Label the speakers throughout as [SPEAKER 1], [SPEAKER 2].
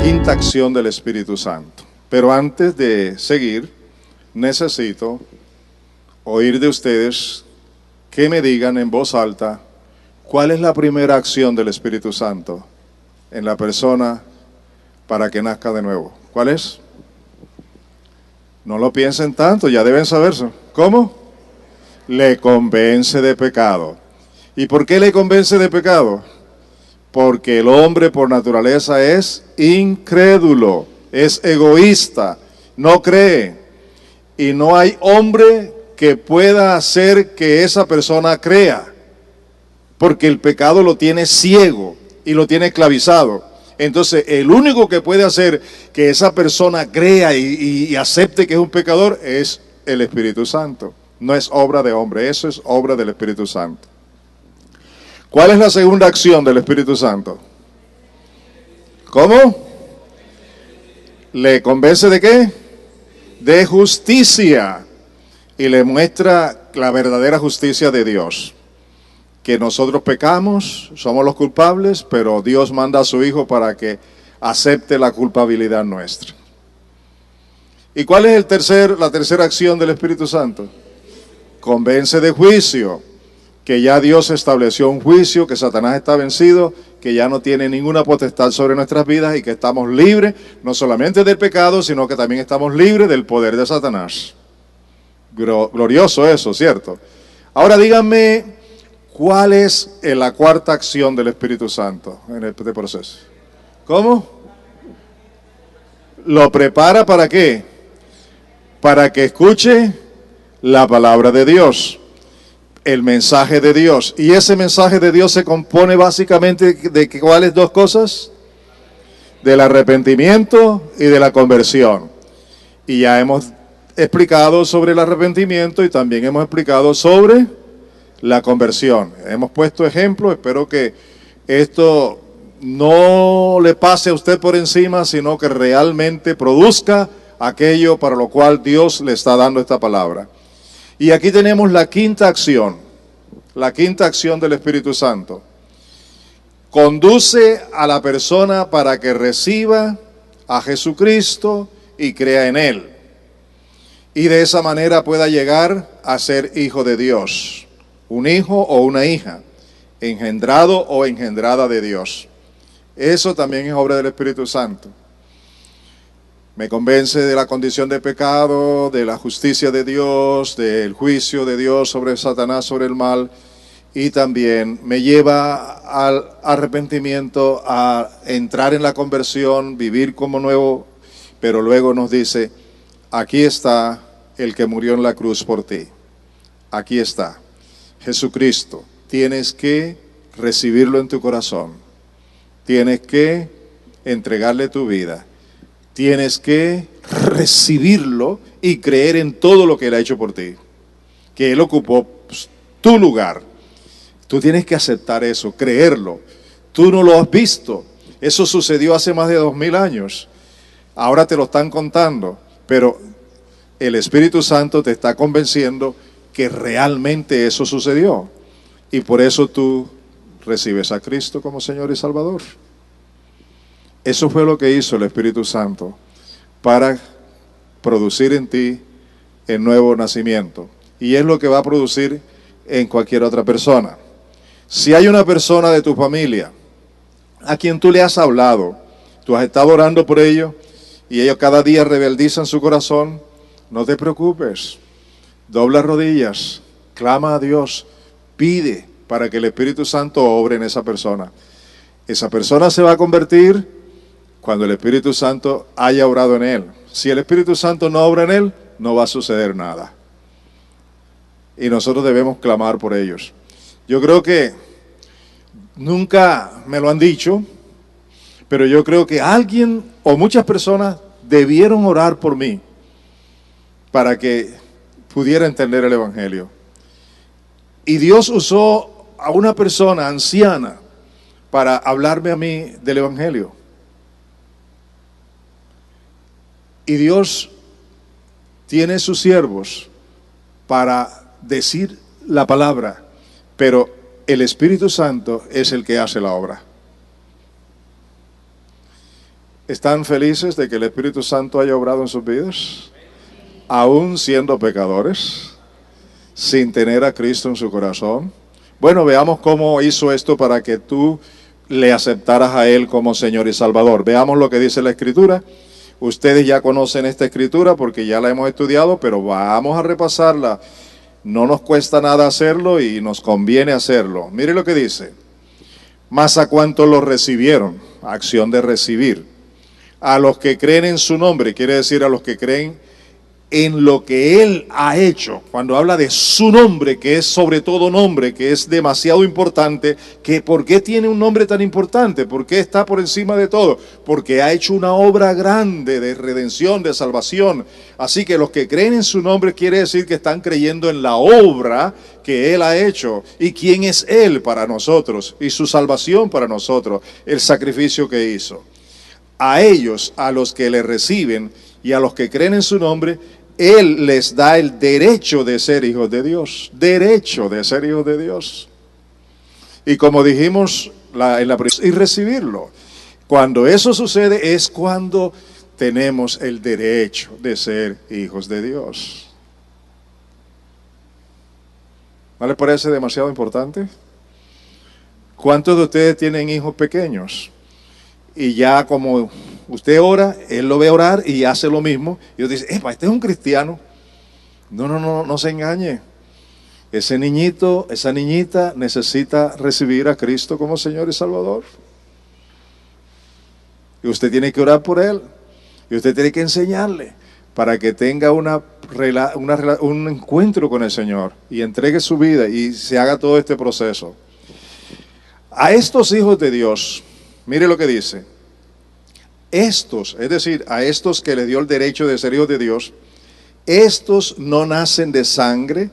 [SPEAKER 1] quinta acción del Espíritu Santo. Pero antes de seguir, necesito oír de ustedes que me digan en voz alta cuál es la primera acción del Espíritu Santo en la persona para que nazca de nuevo. ¿Cuál es? No lo piensen tanto, ya deben saberse. ¿Cómo? Le convence de pecado. ¿Y por qué le convence de pecado? Porque el hombre por naturaleza es incrédulo, es egoísta, no cree. Y no hay hombre que pueda hacer que esa persona crea, porque el pecado lo tiene ciego y lo tiene esclavizado. Entonces, el único que puede hacer que esa persona crea y acepte que es un pecador es el Espíritu Santo. No es obra de hombre, eso es obra del Espíritu Santo. ¿Cuál es la segunda acción del Espíritu Santo? ¿Cómo? ¿Le convence de qué? De justicia. Y le muestra la verdadera justicia de Dios. Que nosotros pecamos, somos los culpables, pero Dios manda a su Hijo para que acepte la culpabilidad nuestra. ¿Y cuál es la tercera acción del Espíritu Santo? Convence de juicio, que ya Dios estableció un juicio, que Satanás está vencido, que ya no tiene ninguna potestad sobre nuestras vidas y que estamos libres, no solamente del pecado, sino que también estamos libres del poder de Satanás. Glorioso eso, ¿cierto? Ahora díganme, ¿cuál es la cuarta acción del Espíritu Santo en este proceso? ¿Cómo? ¿Lo prepara para qué? Para que escuche la palabra de Dios, el mensaje de Dios. Y ese mensaje de Dios se compone básicamente de ¿cuáles dos cosas? Del arrepentimiento y de la conversión. Y ya hemos explicado sobre el arrepentimiento y también hemos explicado sobre la conversión. Hemos puesto ejemplos, espero que esto no le pase a usted por encima, sino que realmente produzca aquello para lo cual Dios le está dando esta palabra. Y aquí tenemos la quinta acción del Espíritu Santo. Conduce a la persona para que reciba a Jesucristo y crea en Él. Y de esa manera pueda llegar a ser hijo de Dios. Un hijo o una hija, engendrado o engendrada de Dios. Eso también es obra del Espíritu Santo. Me convence de la condición de pecado, de la justicia de Dios, del juicio de Dios sobre Satanás, sobre el mal, y también me lleva al arrepentimiento, a entrar en la conversión, vivir como nuevo, pero luego nos dice, aquí está el que murió en la cruz por ti. Aquí está, Jesucristo. Tienes que recibirlo en tu corazón. Tienes que entregarle tu vida. Tienes que recibirlo y creer en todo lo que Él ha hecho por ti. Que Él ocupó tu lugar. Tú tienes que aceptar eso, creerlo. Tú no lo has visto. Eso sucedió hace más de 2000 años. Ahora te lo están contando. Pero el Espíritu Santo te está convenciendo que realmente eso sucedió. Y por eso tú recibes a Cristo como Señor y Salvador. Eso fue lo que hizo el Espíritu Santo para producir en ti el nuevo nacimiento. Y es lo que va a producir en cualquier otra persona. Si hay una persona de tu familia a quien tú le has hablado, tú has estado orando por ellos y ellos cada día rebeldizan su corazón, no te preocupes. Dobla rodillas, clama a Dios, pide para que el Espíritu Santo obre en esa persona. Esa persona se va a convertir cuando el Espíritu Santo haya obrado en él. Si el Espíritu Santo no obra en él, no va a suceder nada. Y nosotros debemos clamar por ellos. Yo creo que nunca me lo han dicho, pero yo creo que alguien o muchas personas debieron orar por mí para que pudiera entender el Evangelio. Y Dios usó a una persona anciana para hablarme a mí del Evangelio. Y Dios tiene sus siervos para decir la palabra, pero el Espíritu Santo es el que hace la obra. ¿Están felices de que el Espíritu Santo haya obrado en sus vidas? Aún siendo pecadores, sin tener a Cristo en su corazón. Bueno, veamos cómo hizo esto para que tú le aceptaras a Él como Señor y Salvador. Veamos lo que dice la Escritura. Ustedes ya conocen esta Escritura porque ya la hemos estudiado, pero vamos a repasarla. No nos cuesta nada hacerlo y nos conviene hacerlo. Mire lo que dice. Mas a cuantos lo recibieron, acción de recibir. A los que creen en su nombre, quiere decir a los que creen en lo que Él ha hecho. Cuando habla de su nombre, que es sobre todo nombre, que es demasiado importante, que ¿por qué tiene un nombre tan importante? ¿Por qué está por encima de todo? Porque ha hecho una obra grande de redención, de salvación. Así que los que creen en su nombre quiere decir que están creyendo en la obra que Él ha hecho. ¿Y quién es Él para nosotros? Y su salvación para nosotros, el sacrificio que hizo. A ellos, a los que le reciben y a los que creen en su nombre, Él les da el derecho de ser hijos de Dios. Derecho de ser hijos de Dios. Y como dijimos y recibirlo. Cuando eso sucede es cuando tenemos el derecho de ser hijos de Dios. ¿No les parece demasiado importante? ¿Cuántos de ustedes tienen hijos pequeños? Y ya como usted ora, él lo ve orar y hace lo mismo. Y usted dice, este es un cristiano. No se engañe. Ese niñito, esa niñita necesita recibir a Cristo como Señor y Salvador. Y usted tiene que orar por él. Y usted tiene que enseñarle para que tenga un encuentro con el Señor. Y entregue su vida y se haga todo este proceso. A estos hijos de Dios, mire lo que dice. Estos, es decir, a estos que le dio el derecho de ser hijos de Dios, estos no nacen de sangre,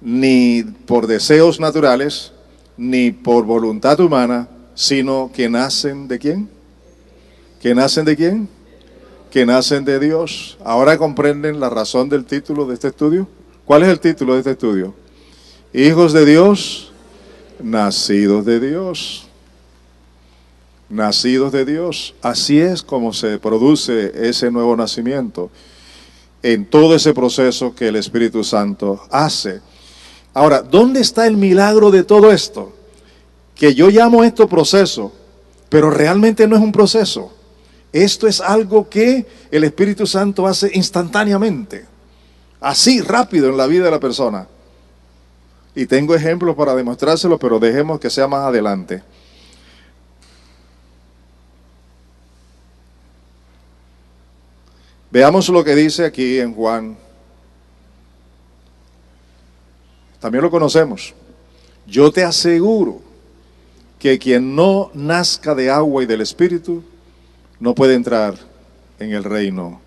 [SPEAKER 1] ni por deseos naturales, ni por voluntad humana, sino que nacen ¿de quién? ¿Que nacen de quién? Que nacen de Dios. ¿Ahora comprenden la razón del título de este estudio? ¿Cuál es el título de este estudio? Hijos de Dios, nacidos de Dios. Nacidos de Dios. Así es como se produce ese nuevo nacimiento en todo ese proceso que el Espíritu Santo hace. Ahora, ¿dónde está el milagro de todo esto? Que yo llamo esto proceso, pero realmente no es un proceso. Esto es algo que el Espíritu Santo hace instantáneamente, así rápido en la vida de la persona. Y tengo ejemplos para demostrárselo, pero dejemos que sea más adelante. Veamos lo que dice aquí en Juan. También lo conocemos. Yo te aseguro que quien no nazca de agua y del Espíritu no puede entrar en el reino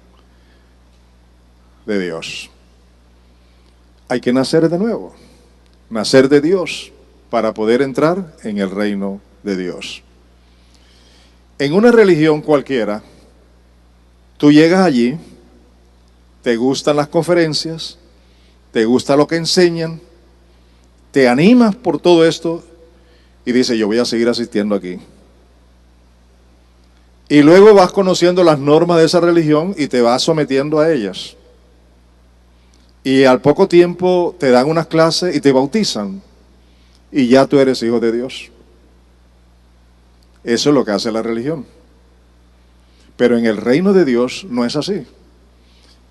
[SPEAKER 1] de Dios. Hay que nacer de nuevo, nacer de Dios para poder entrar en el reino de Dios. En una religión cualquiera, tú llegas allí, te gustan las conferencias, te gusta lo que enseñan, te animas por todo esto y dices, yo voy a seguir asistiendo aquí. Y luego vas conociendo las normas de esa religión y te vas sometiendo a ellas. Y al poco tiempo te dan unas clases y te bautizan. Y ya tú eres hijo de Dios. Eso es lo que hace la religión. Pero en el reino de Dios no es así.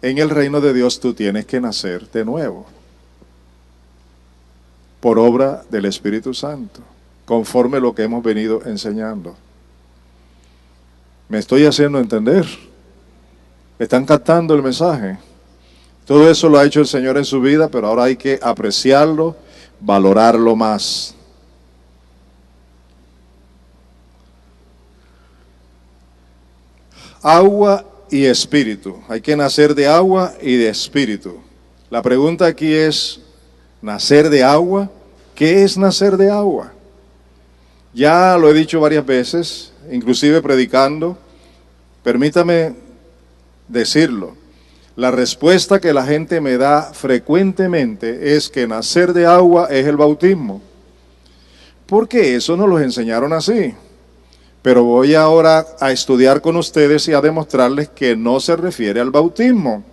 [SPEAKER 1] En el reino de Dios tú tienes que nacer de nuevo. Por obra del Espíritu Santo. Conforme lo que hemos venido enseñando. ¿Me estoy haciendo entender? ¿Están captando el mensaje? Todo eso lo ha hecho el Señor en su vida, pero ahora hay que apreciarlo, valorarlo más. Agua y espíritu. Hay que nacer de agua y de espíritu. La pregunta aquí es, ¿nacer de agua? ¿Qué es nacer de agua? Ya lo he dicho varias veces, inclusive predicando. Permítame decirlo. La respuesta que la gente me da frecuentemente es que nacer de agua es el bautismo. ¿Por qué? Eso nos lo enseñaron así. Pero voy ahora a estudiar con ustedes y a demostrarles que no se refiere al bautismo.